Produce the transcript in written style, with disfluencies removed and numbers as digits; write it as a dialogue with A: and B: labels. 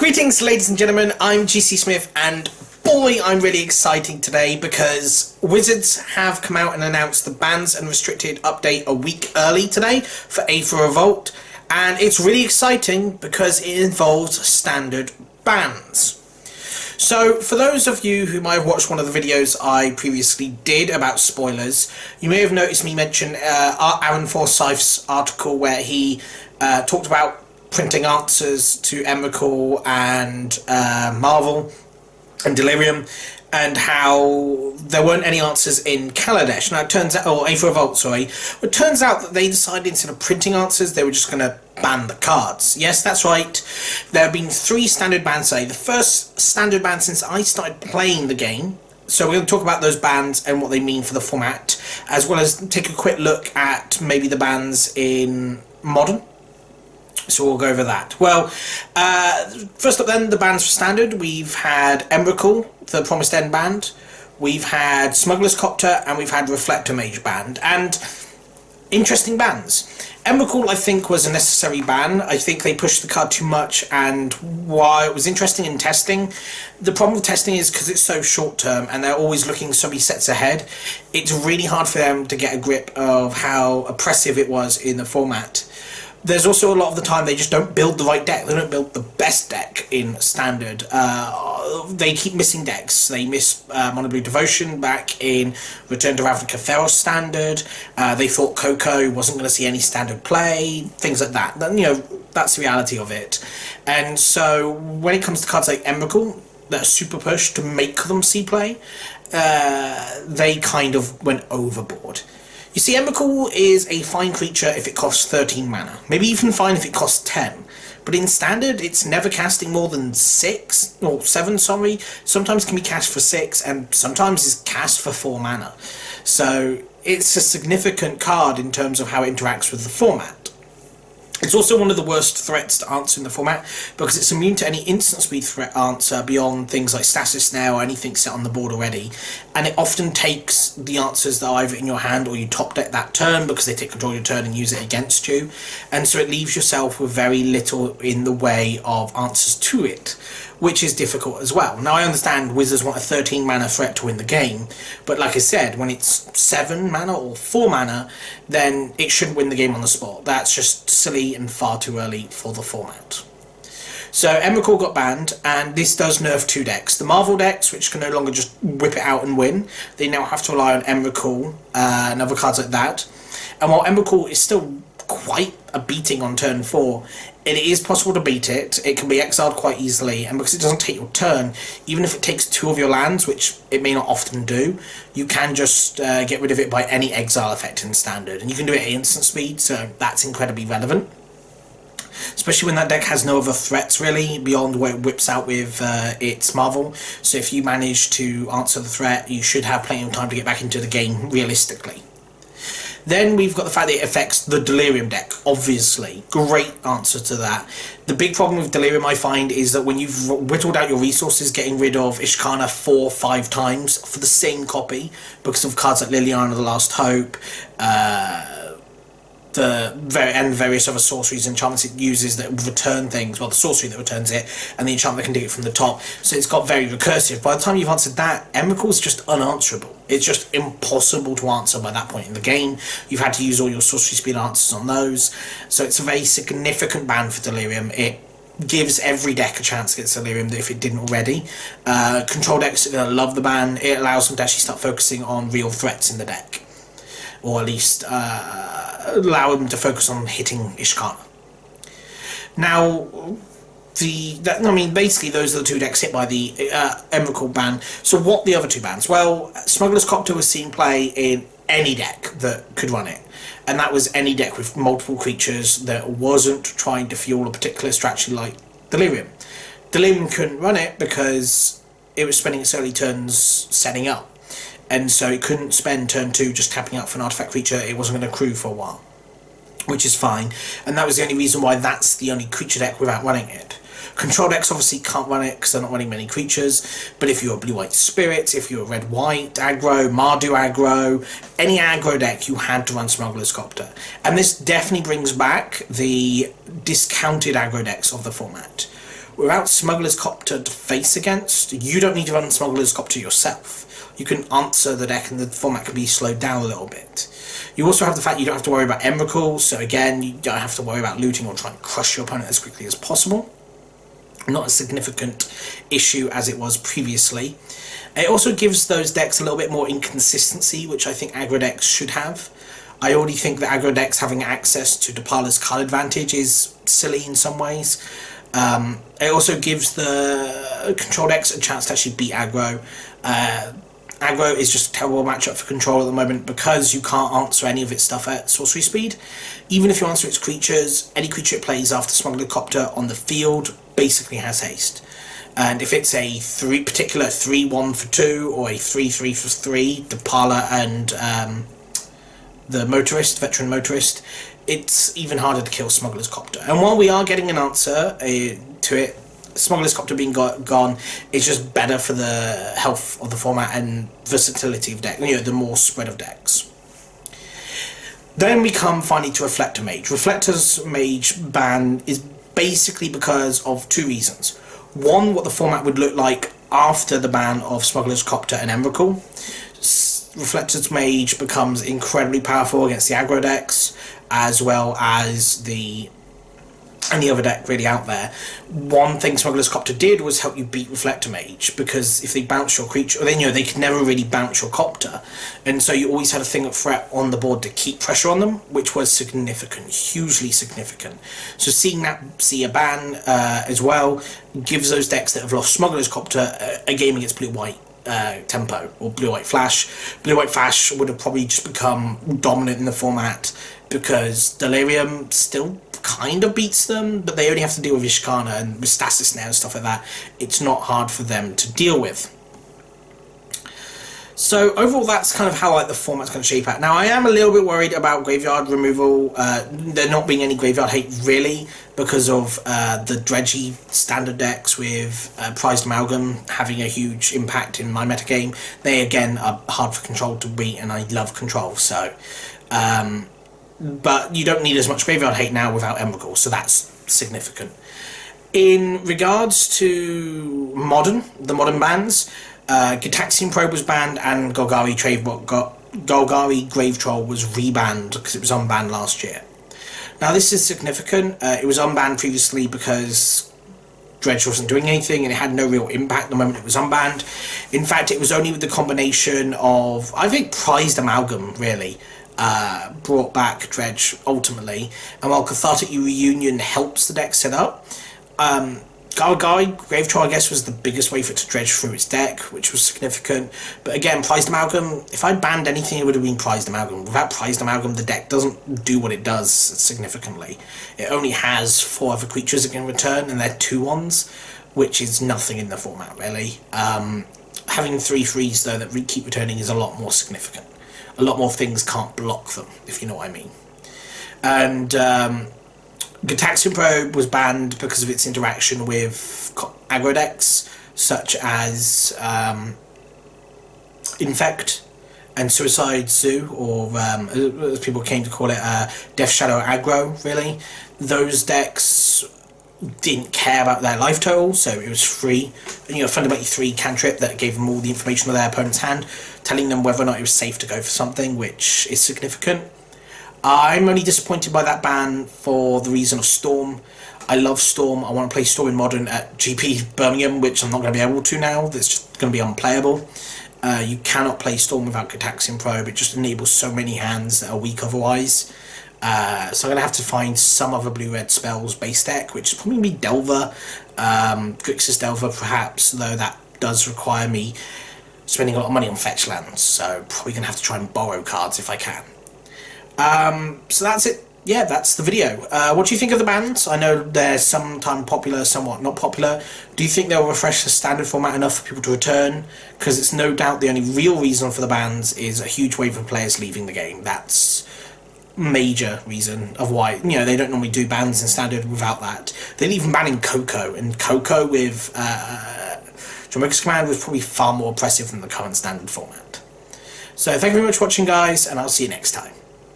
A: Greetings, ladies and gentlemen, I'm GC Smith, and boy, I'm really excited today because Wizards have come out and announced the bans and restricted update a week early today for Aether Revolt, and it's really exciting because it involves standard bans. So, for those of you who might have watched one of the videos I previously did about spoilers, you may have noticed me mention Aaron Forsyth's article where he talked about printing answers to Emrakul and Marvel and Delirium, and how there weren't any answers in Kaladesh. Now it turns out, or Aether Revolt, sorry. It turns out that they decided instead of printing answers, they were just going to ban the cards. Yes, that's right. There have been 3 standard bans today. The first standard ban since I started playing the game. So we're going to talk about those bans and what they mean for the format, as well as take a quick look at maybe the bans in Modern. So we'll go over that. Well, first up then, the bans for Standard. We've had Emrakul, the Promised End banned. We've had Smuggler's Copter, and we've had Reflector Mage banned. And interesting bans. Emrakul, I think, was a necessary ban. I think they pushed the card too much, and while it was interesting in testing, the problem with testing is because it's so short term and they're always looking so many sets ahead, it's really hard for them to get a grip of how oppressive it was in the format. There's also a lot of the time they just don't build the right deck. They don't build the best deck in Standard. They keep missing decks. They miss Mono Blue Devotion back in Return to Ravnica Feroz Standard. They thought Coco wasn't going to see any Standard play. Things like that. You know, that's the reality of it. And so when it comes to cards like Emrakul that are super pushed to make them see play, they kind of went overboard. You see, Emrakul is a fine creature if it costs 13 mana. Maybe even fine if it costs 10. But in Standard, it's never casting more than 6, or 7, sorry. Sometimes can be cast for 6, and sometimes is cast for 4 mana. So, it's a significant card in terms of how it interacts with the format. It's also one of the worst threats to answer in the format, because it's immune to any instant speed threat answer beyond things like Stasis Snare or anything set on the board already, and it often takes the answers that are either in your hand or you top deck that turn because they take control of your turn and use it against you, and so it leaves yourself with very little in the way of answers to it, which is difficult as well. Now I understand Wizards want a 13 mana threat to win the game, but like I said, when it's 7 mana or 4 mana, then it shouldn't win the game on the spot. That's just silly and far too early for the format. So Emrakul got banned, and this does nerf 2 decks. The Marvel decks, which can no longer just whip it out and win, they now have to rely on Emrakul and other cards like that. And while Emrakul is still quite a beating on turn 4, it is possible to beat it. It can be exiled quite easily, and because it doesn't take your turn, even if it takes 2 of your lands, which it may not often do, you can just get rid of it by any exile effect in Standard, and you can do it at instant speed, so that's incredibly relevant. Especially when that deck has no other threats really beyond what it whips out with its Marvel. So if you manage to answer the threat, you should have plenty of time to get back into the game realistically. Then we've got the fact that it affects the Delirium deck, obviously. Great answer to that. The big problem with Delirium, I find, is that when you've whittled out your resources, getting rid of Ishkana 4 or 5 times for the same copy, because of cards like Liliana the Last Hope, and various other sorceries and enchantments it uses that return things, well, the sorcery that returns it, and the enchantment that can dig it from the top, so it's got very recursive. By the time you've answered that, Emrakul is just unanswerable. It's just impossible to answer by that point in the game. You've had to use all your sorcery speed answers on those, so it's a very significant ban for Delirium. It gives every deck a chance against Delirium if it didn't already. Control decks are going to love the ban. It allows them to actually start focusing on real threats in the deck, or at least allow them to focus on hitting Ishkana. Now, basically those are the 2 decks hit by the Emrakul ban. So what the other 2 bans? Well, Smuggler's Copter was seen play in any deck that could run it, and that was any deck with multiple creatures that wasn't trying to fuel a particular strategy like Delirium. Delirium couldn't run it because it was spending its early turns setting up, and so it couldn't spend turn 2 just tapping out for an artifact creature. It wasn't going to accrue for a while, which is fine, and that was the only reason why that's the only creature deck without running it. Control decks obviously can't run it because they're not running many creatures, but if you're a blue-white spirit, if you're a red-white aggro, Mardu aggro, any aggro deck, you had to run Smuggler's Copter. And this definitely brings back the discounted aggro decks of the format. Without Smuggler's Copter to face against, you don't need to run Smuggler's Copter yourself. You can answer the deck and the format can be slowed down a little bit. You also have the fact you don't have to worry about Emrakul, so again, you don't have to worry about looting or trying to crush your opponent as quickly as possible. Not a significant issue as it was previously. It also gives those decks a little bit more inconsistency, which I think aggro decks should have. I already think that aggro decks having access to Depala's card advantage is silly in some ways. It also gives the control decks a chance to actually beat aggro. Aggro is just a terrible matchup for control at the moment because you can't answer any of its stuff at sorcery speed. Even if you answer its creatures, any creature it plays after Smuggler Copter on the field basically has haste. And if it's a particular 3-1 for 2 or a 3-3 for 3, Depala and the motorist, veteran motorist, it's even harder to kill Smuggler's Copter. And while we are getting an answer to it, Smuggler's Copter being gone is just better for the health of the format and versatility of deck, the more spread of decks. Then we come finally to Reflector Mage. Reflector's Mage ban is basically because of two reasons. One, what the format would look like after the ban of Smuggler's Copter and Emrakul. Reflector's Mage becomes incredibly powerful against the aggro decks, as well as any other deck really out there. One thing Smuggler's Copter did was help you beat Reflector Mage, because if they bounce your creature, then they could never really bounce your Copter, and so you always had a thing of threat on the board to keep pressure on them, which was significant, hugely significant. So see a ban as well gives those decks that have lost Smuggler's Copter a game against blue-white tempo, or blue-white flash. Blue-white flash would have probably just become dominant in the format because Delirium still kind of beats them, but they only have to deal with Ishkana and with Stasis now and stuff like that. It's not hard for them to deal with. So overall, that's kind of how the format's going to shape out. Now, I am a little bit worried about graveyard removal. There not being any graveyard hate really because of the dredgy standard decks with Prized Amalgam having a huge impact in my metagame. They again are hard for control to beat, and I love control. So, but you don't need as much graveyard hate now without Emrakul, so that's significant. In regards to the modern bans. Gitaxian Probe was banned, and Golgari Grave Troll was rebanned because it was unbanned last year. Now this is significant. It was unbanned previously because Dredge wasn't doing anything and it had no real impact the moment it was unbanned. In fact, it was only with the combination of, I think, Prized Amalgam really brought back Dredge ultimately, and while Cathartic Reunion helps the deck set up, Golgari Grave Troll, I guess, was the biggest way for it to dredge through its deck, which was significant. But again, Prized Amalgam, if I banned anything, it would have been Prized Amalgam. Without Prized Amalgam, the deck doesn't do what it does significantly. It only has 4 other creatures it can return, and they're 2/1s, which is nothing in the format, really. Having 3/3s, though, that keep returning is a lot more significant. A lot more things can't block them, if you know what I mean. And Gitaxian Probe was banned because of its interaction with aggro decks, such as Infect and Suicide Zoo, or as people came to call it, Death Shadow aggro, really. Those decks didn't care about their life total, so it was free. Fundamentally 3 cantrip that gave them all the information on their opponent's hand, telling them whether or not it was safe to go for something, which is significant. I'm only disappointed by that ban for the reason of Storm. I love Storm. I want to play Storm in Modern at GP Birmingham, which I'm not going to be able to now. That's just going to be unplayable. You cannot play Storm without Gitaxian Probe. It just enables so many hands that are weak otherwise. So I'm going to have to find some other blue-red spells base deck, which is probably going to be Delver, Grixis Delver perhaps, though that does require me spending a lot of money on fetch lands. So probably going to have to try and borrow cards if I can. So that's it. Yeah, that's the video. What do you think of the bans? I know they're sometimes popular, somewhat not popular. Do you think they'll refresh the standard format enough for people to return? Because it's no doubt the only real reason for the bans is a huge wave of players leaving the game. That's major reason of why, they don't normally do bans in standard without that. They're even banning Coco, and Coco with Dromoka's Command was probably far more oppressive than the current standard format. So thank you very much for watching, guys, and I'll see you next time.